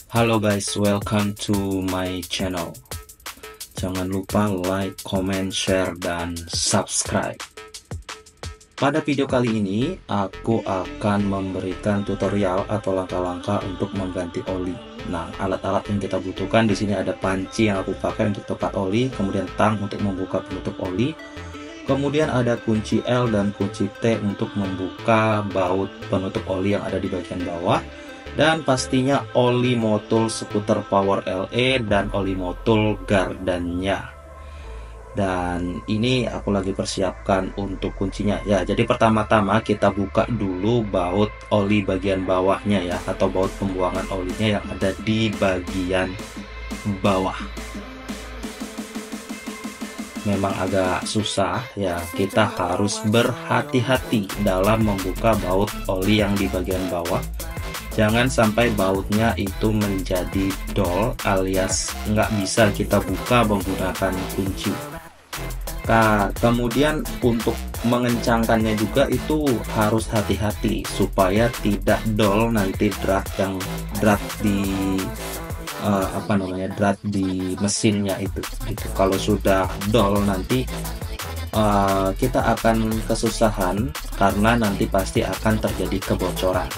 Halo guys, welcome to my channel. Jangan lupa like, comment, share, dan subscribe. Pada video kali ini, aku akan memberikan tutorial atau langkah-langkah untuk mengganti oli. Nah, alat-alat yang kita butuhkan di sini ada panci yang aku pakai untuk tempat oli, kemudian tang untuk membuka penutup oli, kemudian ada kunci L dan kunci T untuk membuka baut penutup oli yang ada di bagian bawah. Dan pastinya oli motul seputar power LE dan oli motul gardannya. Dan ini aku lagi persiapkan untuk kuncinya ya. Jadi pertama-tama kita buka dulu baut oli bagian bawahnya ya, atau baut pembuangan olinya yang ada di bagian bawah. Memang agak susah ya, kita harus berhati-hati dalam membuka baut oli yang di bagian bawah. Jangan sampai bautnya itu menjadi dol alias nggak bisa kita buka menggunakan kunci. Nah, kemudian untuk mengencangkannya juga itu harus hati-hati supaya tidak dol nanti drat di drat di mesinnya itu gitu. Kalau sudah dol nanti kita akan kesusahan karena nanti pasti akan terjadi kebocoran.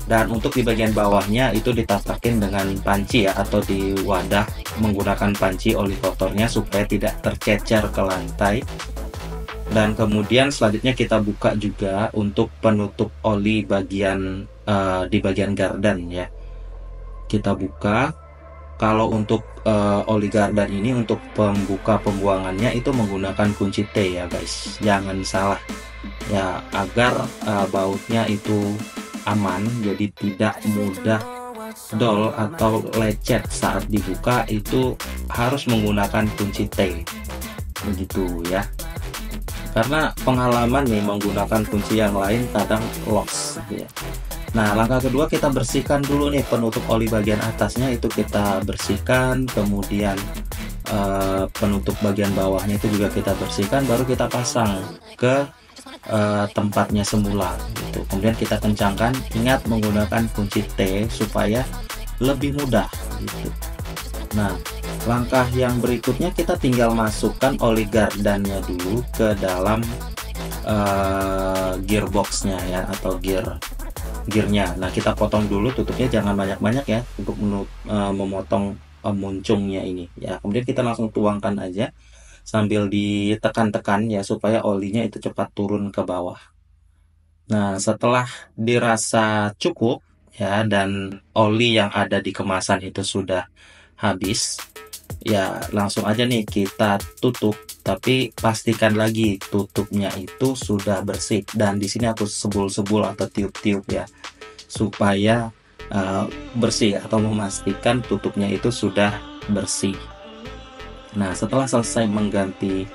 Dan untuk di bagian bawahnya itu ditatakin dengan panci ya, atau di wadah menggunakan panci oli kotornya supaya tidak tercecer ke lantai. Dan kemudian selanjutnya kita buka juga untuk penutup oli bagian di bagian gardan ya. Kita buka. Kalau untuk oli gardan ini untuk pembuka pembuangannya itu menggunakan kunci T ya guys. Jangan salah ya, agar bautnya itu aman, jadi tidak mudah dol atau lecet saat dibuka. Itu harus menggunakan kunci T begitu ya, karena pengalaman nih menggunakan kunci yang lain kadang loss ya. Nah, langkah kedua kita bersihkan dulu nih penutup oli bagian atasnya, itu kita bersihkan. Kemudian penutup bagian bawahnya itu juga kita bersihkan, baru kita pasang ke tempatnya semula gitu. Kemudian kita kencangkan, ingat menggunakan kunci T supaya lebih mudah gitu. Nah, langkah yang berikutnya kita tinggal masukkan oli gardannya dulu ke dalam gearboxnya ya, atau gearnya. Nah, kita potong dulu tutupnya, jangan banyak-banyak ya untuk memotong muncungnya ini ya. Kemudian kita langsung tuangkan aja sambil ditekan-tekan ya, supaya olinya itu cepat turun ke bawah. Nah, setelah dirasa cukup ya, dan oli yang ada di kemasan itu sudah habis ya, langsung aja nih kita tutup. Tapi pastikan lagi tutupnya itu sudah bersih. Dan di sini aku sebul-sebul atau tiup-tiup ya, supaya bersih, atau memastikan tutupnya itu sudah bersih. Nah, setelah selesai mengganti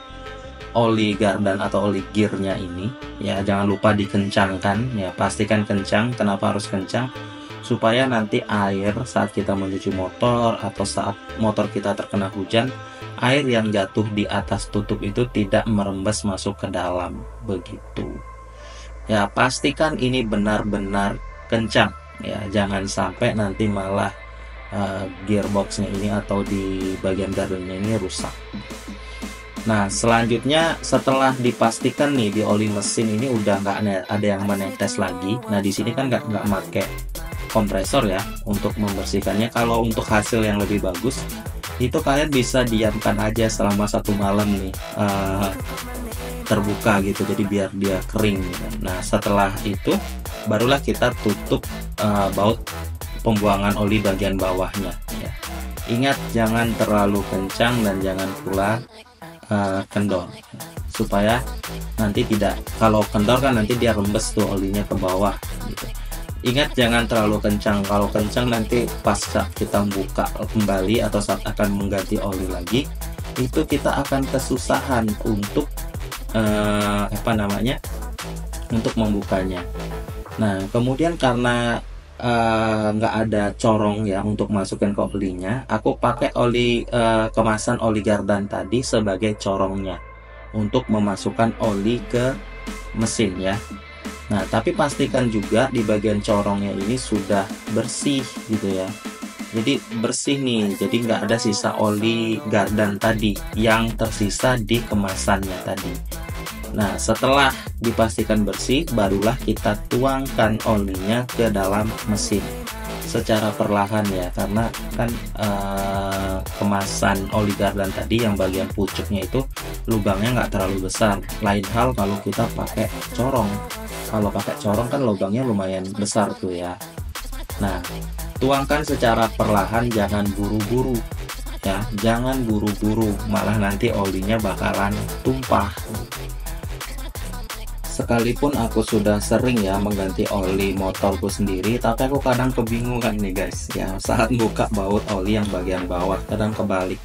oli gardan atau oli gearnya ini ya, jangan lupa dikencangkan ya, pastikan kencang. Kenapa harus kencang? Supaya nanti air saat kita mencuci motor atau saat motor kita terkena hujan, air yang jatuh di atas tutup itu tidak merembes masuk ke dalam begitu ya. Pastikan ini benar-benar kencang ya, jangan sampai nanti malah gearboxnya ini atau di bagian gardannya ini rusak. Nah, selanjutnya setelah dipastikan nih di oli mesin ini udah nggak ada yang menetes lagi. Nah, di sini kan nggak pakai kompresor ya untuk membersihkannya. Kalau untuk hasil yang lebih bagus itu kalian bisa diamkan aja selama 1 malam nih terbuka gitu, jadi biar dia kering gitu. Nah, setelah itu barulah kita tutup baut pembuangan oli bagian bawahnya ya. Ingat, jangan terlalu kencang dan jangan pula kendor, supaya nanti tidak, kalau kendor kan nanti dia rembes tuh olinya ke bawah gitu. Ingat, jangan terlalu kencang. Kalau kencang nanti pas saat kita buka kembali atau saat akan mengganti oli lagi, itu kita akan kesusahan untuk untuk membukanya. Nah, kemudian karena nggak ada corong ya untuk masukin ke olinya, aku pakai oli kemasan oli gardan tadi sebagai corongnya untuk memasukkan oli ke mesin ya. Nah, tapi pastikan juga di bagian corongnya ini sudah bersih gitu ya. jadi bersih nih, jadi nggak ada sisa oli gardan tadi yang tersisa di kemasannya tadi. Nah, setelah dipastikan bersih, barulah kita tuangkan olinya ke dalam mesin secara perlahan ya, karena kan kemasan oli gardan tadi yang bagian pucuknya itu lubangnya nggak terlalu besar. Lain hal kalau kita pakai corong. Kalau pakai corong kan lubangnya lumayan besar tuh ya. Nah, tuangkan secara perlahan, jangan buru-buru ya, jangan buru-buru, malah nanti olinya bakalan tumpah. Sekalipun aku sudah sering ya mengganti oli motorku sendiri, tapi aku kadang kebingungan nih guys ya, saat buka baut oli yang bagian bawah, kadang kebalik,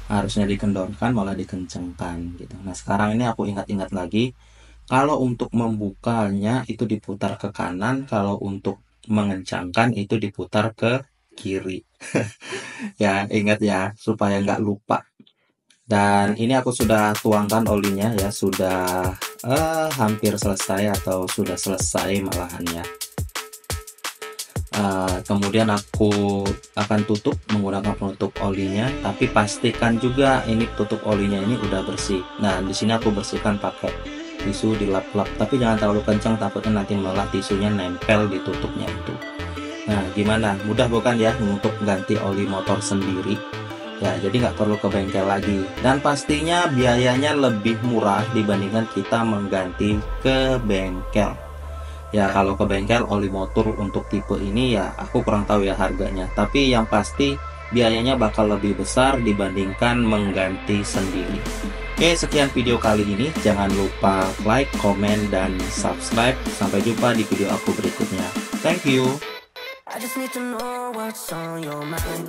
harusnya dikendorkan malah dikencengkan gitu. Nah, sekarang ini aku ingat-ingat lagi, kalau untuk membukanya itu diputar ke kanan, kalau untuk mengencangkan itu diputar ke kiri. Ya, ingat ya, supaya nggak lupa. Dan ini aku sudah tuangkan olinya ya, sudah hampir selesai atau sudah selesai malahan ya. Kemudian aku akan tutup menggunakan penutup olinya, tapi pastikan juga ini tutup olinya ini udah bersih. Nah, di sini aku bersihkan pakai tisu, dilap-lap, tapi jangan terlalu kencang, takutnya nanti malah tisunya nempel di tutupnya itu. Nah, gimana? Mudah bukan ya untuk ganti oli motor sendiri? Ya, jadi nggak perlu ke bengkel lagi. Dan pastinya biayanya lebih murah dibandingkan kita mengganti ke bengkel. Ya, kalau ke bengkel oli motor untuk tipe ini ya aku kurang tahu ya harganya. Tapi yang pasti biayanya bakal lebih besar dibandingkan mengganti sendiri. Oke, sekian video kali ini. Jangan lupa like, komen, dan subscribe. Sampai jumpa di video aku berikutnya. Thank you. I just need to know what's on your mind.